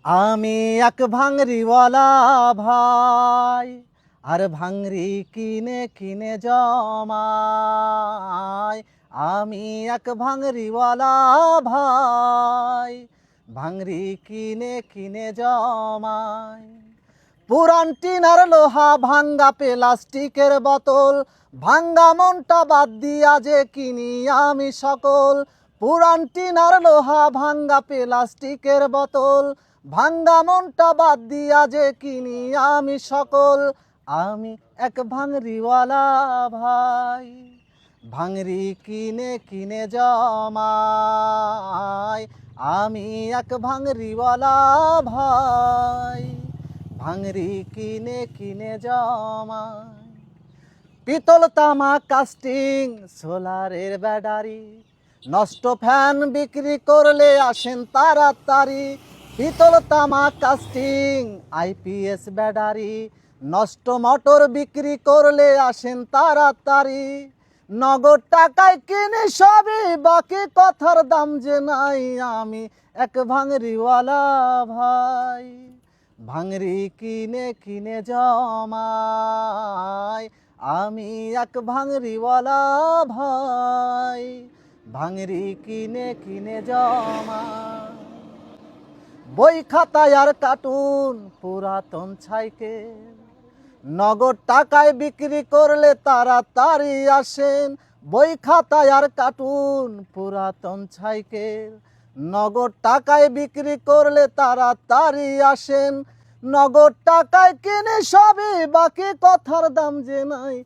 আমি এক ভাঙরিওয়ালা ভাই, আর ভাঙরি কিনে কিনে জমাই। আমি এক ভাঙরিওয়ালা ভাই, ভাঙরি কিনে কিনে জমাই। পুরান টিনার লোহা, ভাঙ্গা প্লাস্টিকের বোতল, ভাঙ্গা মনটা বাদ দিয়া যে কিনি আমি সকল। পুরান টিনার লোহা, ভাঙ্গা প্লাস্টিকের বোতল, ভাঙ্গা মনটা বাদ দিয়া যে কিনি আমি সকল। আমি এক ভাঙরিওয়ালা ভাই, ভাঙরি কিনে কিনে জমাই। আমি এক ভাঙরিওয়ালা ভাই, ভাঙরি কিনে কিনে জমাই। পিতল, তামা, কাস্টিং, সোলারের ব্যাটারি, নষ্ট ফ্যান বিক্রি করলে আসেন তাড়াতাড়ি। পিতল, তামা, কাস্টিং, আইপিএস ব্যাটারি, নষ্ট মোটর বিক্রি করলে আসেন তাড়াতাড়ি। নগদ টাকায় কিনে সবই, বাকি কথার দাম যে নাই। আমি এক ভাঙরিওয়ালা ভাই, ভাঙরি কিনে কিনে জমাই। আমি এক ভাঙরিওয়ালা ভাই, ভাঙরি কিনে কিনে জমাই। বই, খাতা আর কার্টুন, পুরাতন সাইকেল, নগদ টাকায় বিক্রি করলে তাড়াতাড়ি আসেন। বই, খাতা আর কার্টুন, পুরাতন সাইকেল, নগদ টাকায় বিক্রি করলে তাড়াতাড়ি আসেন। নগদ টাকায় কিনে সবই, বাকি কথার দাম যে নাই।